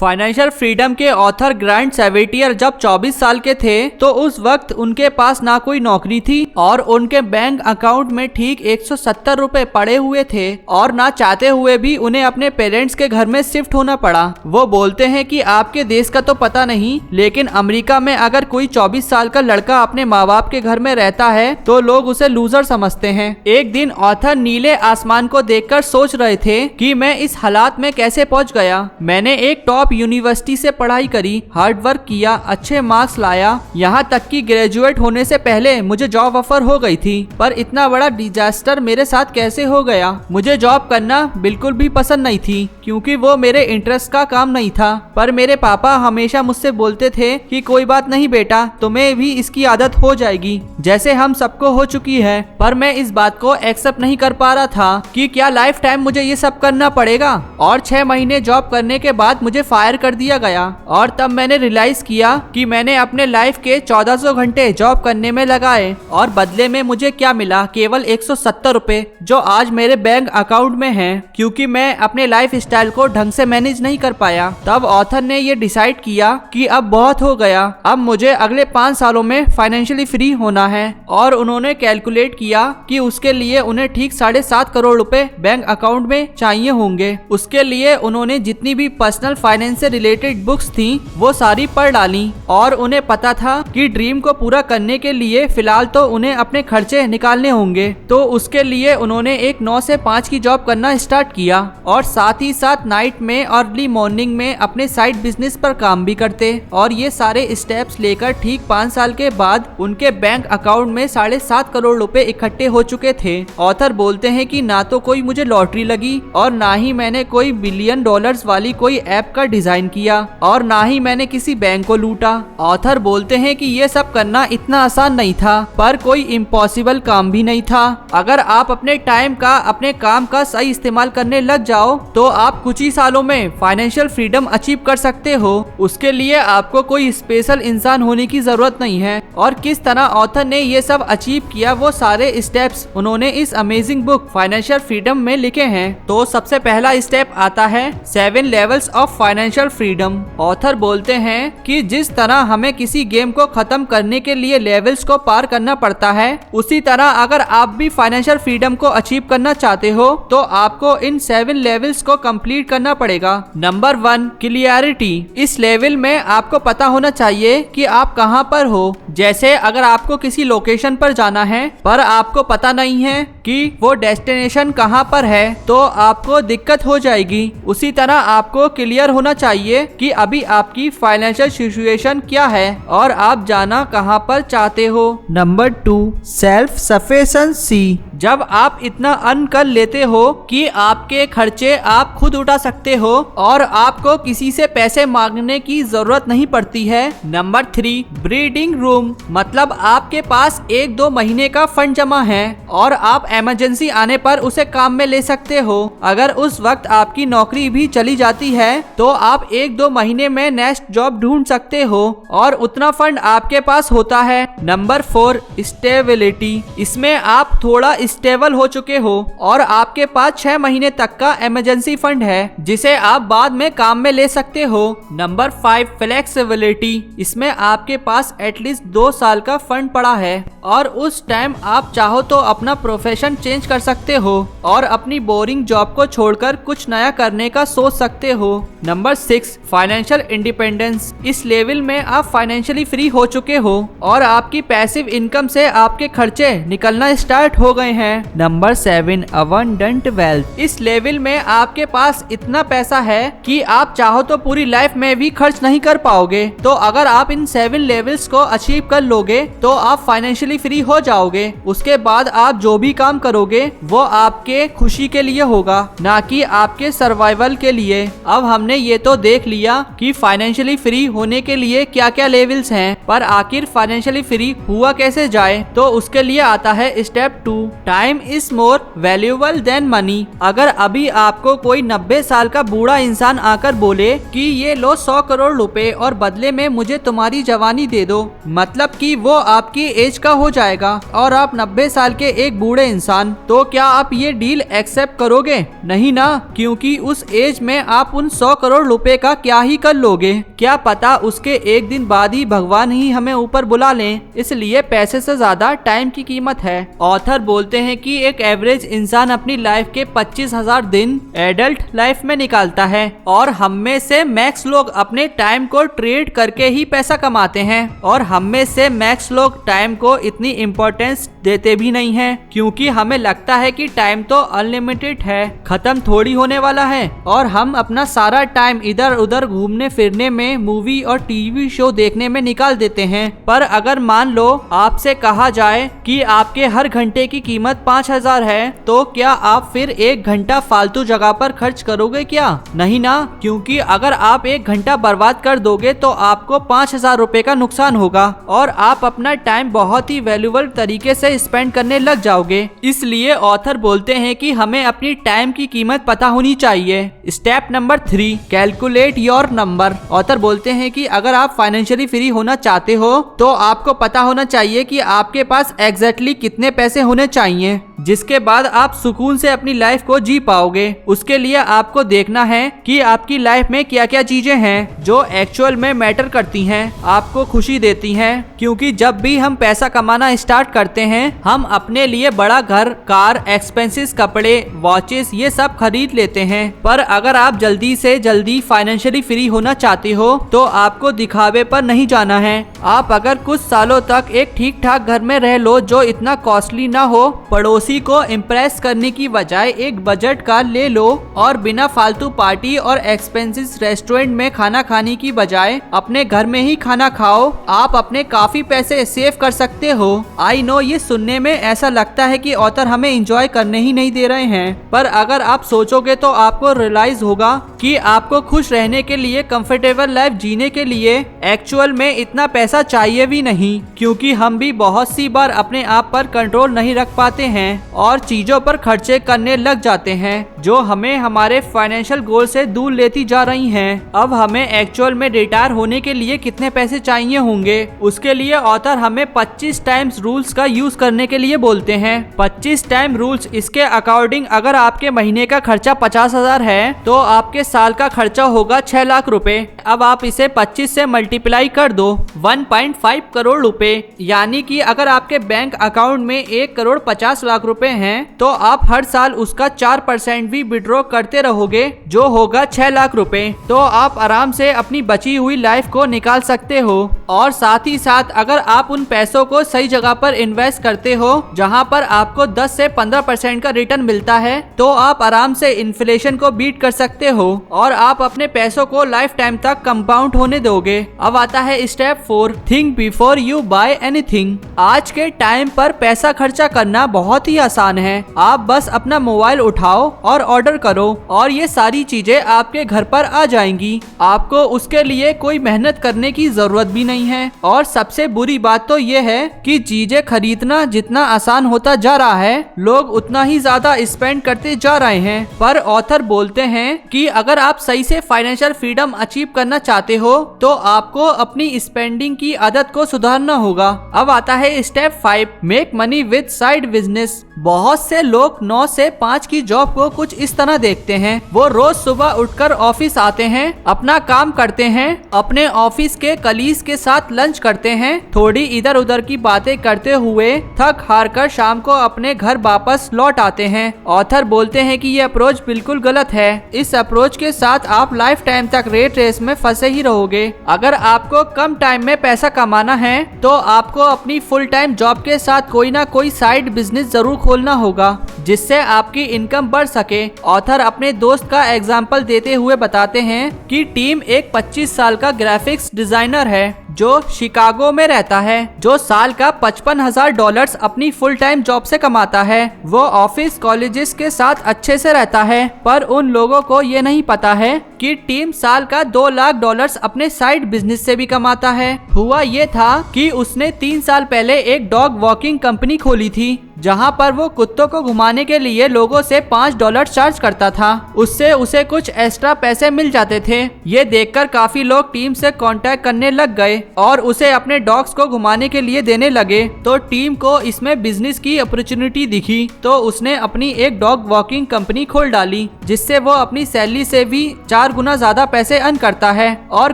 Financial freedom के author grant सेवेटियर जब 24 साल के थे तो उस वक्त उनके पास ना कोई नौकरी थी और उनके बैंक अकाउंट में ठीक 170 रुपए पड़े हुए थे और ना चाहते हुए भी उन्हें अपने पेरेंट्स के घर में शिफ्ट होना पड़ा। वो बोलते हैं कि आपके देश का तो पता नहीं, लेकिन अमेरिका में अगर कोई 24 साल का लड़का अपने माँ बाप के घर में रहता है तो लोग उसे लूजर समझते हैं। एक दिन ऑथर नीले आसमान को देखकर सोच रहे थे कि मैं इस हालात में कैसे पहुंच गया। मैंने एक टॉप यूनिवर्सिटी से पढ़ाई करी, हार्ड वर्क किया, अच्छे मार्क्स लाया, यहाँ तक कि ग्रेजुएट होने से पहले मुझे जॉब ऑफर हो गई थी, पर इतना बड़ा डिजास्टर मेरे साथ कैसे हो गया। मुझे जॉब करना बिल्कुल भी पसंद नहीं थी क्योंकि वो मेरे इंटरेस्ट का काम नहीं था, पर मेरे पापा हमेशा मुझसे बोलते थे कि कोई बात नहीं बेटा, तुम्हें भी इसकी आदत हो जाएगी जैसे हम सबको हो चुकी है। पर मैं इस बात को एक्सेप्ट नहीं कर पा रहा था कि क्या लाइफ टाइम मुझे ये सब करना पड़ेगा। और 6 महीने जॉब करने के बाद मुझे फायर कर दिया गया और तब मैंने रियलाइज किया कि मैंने अपने लाइफ के 1400 घंटे जॉब करने में लगाए और बदले में मुझे क्या मिला, केवल 170 रुपए जो आज मेरे बैंक अकाउंट में हैं, क्योंकि मैं अपने लाइफ स्टाइल को ढंग से मैनेज नहीं कर पाया। तब ऑथर ने ये डिसाइड किया कि अब बहुत हो गया, अब मुझे अगले 5 सालों में फाइनेंशियली फ्री होना है और उन्होंने कैलकुलेट किया कि उसके लिए उन्हें ठीक 7.5 करोड़ रुपए बैंक अकाउंट में चाहिए होंगे। उसके लिए उन्होंने जितनी भी पर्सनल फाइनेंस से रिलेटेड बुक्स थी वो सारी पढ़ डाली और उन्हें पता था कि ड्रीम को पूरा करने के लिए फिलहाल तो उन्हें अपने खर्चे निकालने होंगे। तो उसके लिए उन्होंने एक 9 से 5 की जॉब करना स्टार्ट किया और साथ ही साथ नाइट में और अर्ली मॉर्निंग में अपने साइड बिजनेस पर काम भी करते। और ये सारे स्टेप्स लेकर ठीक 5 साल के बाद उनके बैंक अकाउंट में 7.5 करोड़ रुपए इकट्ठे हो चुके थे। ऑथर बोलते हैं कि ना तो कोई मुझे लॉटरी लगी और ना ही मैंने कोई $1 बिलियन वाली कोई ऐप का डिजाइन किया और ना ही मैंने किसी बैंक को लूटा। ऑथर बोलते हैं कि ये सब करना इतना आसान नहीं था, पर कोई इम्पॉसिबल काम भी नहीं था। अगर आप अपने टाइम का, अपने काम का सही इस्तेमाल करने लग जाओ तो आप कुछ ही सालों में फाइनेंशियल फ्रीडम अचीव कर सकते हो। उसके लिए आपको कोई स्पेशल इंसान होने की जरूरत नहीं है। और किस तरह ऑथर ने ये सब अचीव किया वो सारे स्टेप्स उन्होंने इस अमेजिंग बुक फाइनेंशियल फ्रीडम में लिखे हैं। तो सबसे पहला स्टेप आता है 7 levels of financial freedom. Author बोलते हैं कि जिस तरह हमें किसी गेम को खत्म करने के लिए लेवल्स को पार करना पड़ता है, उसी तरह अगर आप भी फाइनेंशियल फ्रीडम को अचीव करना चाहते हो तो आपको इन 7 लेवल्स को कंप्लीट करना पड़ेगा। Number 1, clarity. इस लेवल में आपको पता होना चाहिए कि आप कहां पर हो। जैसे अगर आपको किसी लोकेशन पर जाना है पर आपको पता नहीं है कि वो डेस्टिनेशन कहां पर है तो आपको दिक्कत हो जाएगी। उसी तरह आपको क्लियर होना चाहिए कि अभी आपकी फाइनेंशियल सिचुएशन क्या है और आप जाना कहां पर चाहते हो। Number 2, self sufficiency. जब आप इतना अर्न कर लेते हो कि आपके खर्चे आप खुद उठा सकते हो और आपको किसी से पैसे मांगने की जरूरत नहीं पड़ती है। Number 3, breeding room. मतलब आपके पास 1-2 महीने का फंड जमा है और आप इमरजेंसी आने पर उसे काम में ले सकते हो। अगर उस वक्त आपकी नौकरी भी चली जाती है तो आप 1-2 महीने में नेक्स्ट जॉब ढूंढ सकते हो और उतना फंड आपके पास होता है। Number 4, stability. इसमें आप थोड़ा स्टेबल हो चुके हो और आपके पास 6 महीने तक का इमरजेंसी फंड है जिसे आप बाद में काम में ले सकते हो। Number 5, flexibility. इसमें आपके पास एटलीस्ट 2 साल का फंड पड़ा है और उस टाइम आप चाहो तो अपना प्रोफेशन चेंज कर सकते हो और अपनी बोरिंग जॉब को छोड़कर कुछ नया करने का सोच सकते हो। Number 6, financial independence. इस लेवल में आप फाइनेंशियली फ्री हो चुके हो और आपकी पैसिव इनकम से आपके खर्चे निकलना स्टार्ट हो गए हैं। Number 7, abundant wealth. इस लेवल में आपके पास इतना पैसा है कि आप चाहो तो पूरी लाइफ में भी खर्च नहीं कर पाओगे। तो अगर आप इन 7 लेवल्स को अचीव कर लोगे तो आप फाइनेंशियली फ्री हो जाओगे। उसके बाद आप जो भी काम करोगे वो आपके खुशी के लिए होगा, ना कि आपके सर्वाइवल के लिए। अब हमने ये तो देख लिया कि फाइनेंशियली फ्री होने के लिए क्या क्या लेवल्स हैं, पर आखिर फाइनेंशियली फ्री हुआ कैसे जाए, तो उसके लिए आता है step 2, time is more valuable then money. अगर अभी आपको कोई 90 साल का बूढ़ा इंसान आकर बोले कि ये लो 100 करोड़ रुपए और बदले में मुझे तुम्हारी जवानी दे दो, मतलब कि वो आपकी एज का हो जाएगा और आप 90 साल के एक बूढ़े इंसान, तो क्या आप ये डील एक्सेप्ट करोगे? नहीं ना, क्योंकि उस एज में आप उन 100 करोड़ रुपए का क्या ही कर लोगे? क्या पता उसके एक दिन बाद ही भगवान ही हमें ऊपर बुला लें। इसलिए पैसे से ज्यादा टाइम की कीमत है। ऑथर बोलते हैं कि एक एवरेज इंसान अपनी लाइफ के 25,000 दिन एडल्ट लाइफ में निकालता है और हम में से मैक्स लोग अपने टाइम को ट्रेड करके ही पैसा कमाते हैं और हम में से मैक्स लोग टाइम को इतनी इम्पोर्टेंस देते भी नहीं हैं, क्योंकि हमें लगता है कि टाइम तो अनलिमिटेड है, खत्म थोड़ी होने वाला है और हम अपना सारा टाइम इधर उधर घूमने फिरने में, मूवी और टीवी शो देखने में निकाल देते हैं। पर अगर मान लो आपसे कहा जाए कि आपके हर घंटे की कीमत 5,000 है, तो क्या आप फिर 1 घंटा फालतू जगह पर खर्च करोगे क्या? नहीं ना, क्योंकि अगर आप 1 घंटा बर्बाद कर दोगे तो आपको 5,000 रुपए का नुकसान होगा और आप अपना टाइम बहुत ही वैल्यूएबल तरीके से स्पेंड करने लग जाओगे। इसलिए ऑथर बोलते हैं कि हमें अपनी टाइम की कीमत पता होनी चाहिए। Step number 3, calculate your number. Author बोलते हैं कि अगर आप फाइनेंशियली फ्री होना चाहते हो तो आपको पता होना चाहिए कि आपके पास एग्जैक्टली कितने पैसे होने चाहिए, जिसके बाद आप सुकून से अपनी लाइफ को जी पाओगे। उसके लिए आपको देखना है कि आपकी लाइफ में क्या क्या चीजें हैं जो एक्चुअल में मैटर करती हैं, आपको खुशी देती हैं, क्योंकि जब भी हम पैसा कमाना स्टार्ट करते हैं हम अपने लिए बड़ा घर, कार, एक्सपेंसेस, कपड़े, वॉचेस ये सब खरीद लेते हैं। पर अगर आप जल्दी से जल्दी फाइनेंशियली फ्री होना चाहते हो तो आपको दिखावे पर नहीं जाना है। आप अगर कुछ सालों तक एक ठीक ठाक घर में रह लो जो इतना कॉस्टली ना हो, पड़ोसी को इम्प्रेस करने की बजाय एक बजट कार ले लो और बिना फालतू पार्टी और एक्सपेंसिव रेस्टोरेंट में खाना खाने की बजाय अपने घर में ही खाना खाओ, आप अपने काफी पैसे सेव कर सकते हो। आई नो ये सुनने में ऐसा लगता है कि ऑथर हमें एंजॉय करने ही नहीं दे रहे हैं, पर अगर आप सोचोगे तो आपको रियलाइज होगा कि आपको खुश रहने के लिए, कंफर्टेबल लाइफ जीने के लिए एक्चुअल में इतना पैसा चाहिए भी नहीं, क्योंकि हम भी बहुत सी बार अपने आप पर कंट्रोल नहीं रख पाते हैं और चीजों पर खर्चे करने लग जाते हैं जो हमें हमारे फाइनेंशियल गोल से दूर लेती जा रही हैं। अब हमें एक्चुअल में रिटायर होने के लिए कितने पैसे चाहिए होंगे, उसके लिए ऑथर हमें 25 टाइम्स रूल्स का यूज करने के लिए बोलते हैं। 25 टाइम रूल्स, इसके अकॉर्डिंग अगर आपके महीने का खर्चा 50,000 है तो आपके साल का खर्चा होगा 6 लाख रुपए। अब आप इसे 25 से मल्टीप्लाई कर दो, 1.5 करोड़ रुपए, यानी कि अगर आपके बैंक अकाउंट में 1,50,00,000 रुपए हैं तो आप हर साल उसका 4% भी विड्रॉ करते रहोगे जो होगा 6 लाख रुपए। तो आप आराम से अपनी बची हुई लाइफ को निकाल सकते हो। और साथ ही साथ अगर आप उन पैसों को सही जगह पर इन्वेस्ट करते हो जहां पर आपको 10 से 15% का रिटर्न मिलता है तो आप आराम से इन्फ्लेशन को बीट कर सकते हो और आप अपने पैसों को लाइफ टाइम तक कंपाउंड होने दोगे। अब आता है step 4, think before you buy anything. आज के टाइम पर पैसा खर्चा करना बहुत ही आसान है। आप बस अपना मोबाइल उठाओ और ऑर्डर करो और ये सारी चीजें आपके घर पर आ जाएंगी। आपको उसके लिए कोई मेहनत करने की जरूरत भी नहीं है। और सबसे बुरी बात तो ये है कि चीजें खरीदना जितना आसान होता जा रहा है लोग उतना ही ज्यादा स्पेंड करते जा रहे हैं। पर ऑथर बोलते हैं कि अगर आप सही से फाइनेंशियल फ्रीडम अचीव करना चाहते हो तो आपको अपनी स्पेंडिंग की आदत को सुधारना होगा। अब आता है step 5, make money with side business. बहुत से लोग 9 से 5 की जॉब को कुछ इस तरह देखते हैं। वो रोज सुबह उठकर ऑफिस आते हैं, अपना काम करते हैं, अपने ऑफिस के कलीग्स के साथ लंच करते हैं, थोड़ी इधर उधर की बातें करते हुए थक हार कर शाम को अपने घर वापस लौट आते हैं। ऑथर बोलते हैं कि ये अप्रोच बिल्कुल गलत है। इस अप्रोच के साथ आप लाइफ टाइम तक रेट रेस में फंसे ही रहोगे। अगर आपको कम टाइम में पैसा कमाना है तो आपको अपनी फुल टाइम जॉब के साथ कोई ना कोई साइड बिजनेस जरूर खोलना होगा जिससे आपकी इनकम बढ़ सके। ऑथर अपने दोस्त का एग्जाम्पल देते हुए बताते हैं कि टीम एक 25 साल का ग्राफिक्स डिजाइनर है जो शिकागो में रहता है, जो साल का $55,000 अपनी फुल टाइम जॉब से कमाता है। वो ऑफिस कॉलेजेस के साथ अच्छे से रहता है, पर उन लोगों को ये नहीं पता है कि टीम साल का $2 लाख अपने साइड बिजनेस से भी कमाता है। हुआ ये था कि उसने 3 साल पहले एक डॉग वॉकिंग कंपनी खोली थी जहाँ पर वो कुत्तों को घुमाने के लिए लोगों से $5 चार्ज करता था। उससे उसे कुछ एक्स्ट्रा पैसे मिल जाते थे। ये देखकर काफी लोग टीम से कांटेक्ट करने लग गए और उसे अपने डॉग्स को घुमाने के लिए देने लगे। तो टीम को इसमें बिजनेस की अपॉर्चुनिटी दिखी, तो उसने अपनी एक डॉग वॉकिंग कंपनी खोल डाली, जिससे वो अपनी सैलरी से भी 4 गुना ज्यादा पैसे अर्न करता है। और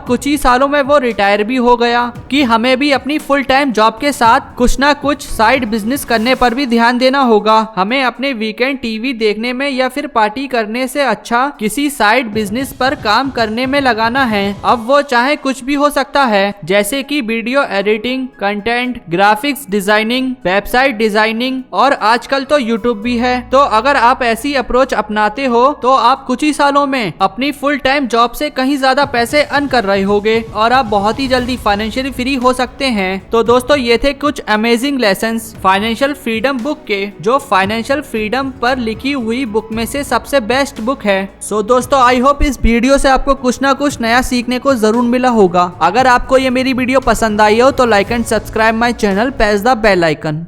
कुछ ही सालों में वो रिटायर भी हो गया। कि हमें भी अपनी फुल टाइम जॉब के साथ कुछ ना कुछ साइड बिजनेस करने पर भी ध्यान देना होगा। हमें अपने वीकेंड टीवी देखने में या फिर पार्टी करने से अच्छा किसी साइड बिजनेस पर काम करने में लगाना है। अब वो चाहे कुछ भी हो सकता है, जैसे कि video editing, content, graphics designing, website designing और आजकल तो यूट्यूब भी है। तो अगर आप ऐसी अप्रोच अपनाते हो तो आप कुछ ही सालों में अपनी फुल टाइम जॉब से कहीं ज्यादा पैसे अर्न कर रहे होगे और आप बहुत ही जल्दी फाइनेंशियली फ्री हो सकते हैं। तो दोस्तों, ये थे कुछ amazing lessons financial freedom book के, जो फाइनेंशियल फ्रीडम पर लिखी हुई बुक में से सबसे बेस्ट बुक है। सो दोस्तों, आई होप इस वीडियो से आपको कुछ ना कुछ नया सीखने को जरूर मिला होगा। अगर आपको ये मेरी वीडियो पसंद आई हो तो like and subscribe my channel, press the bell icon.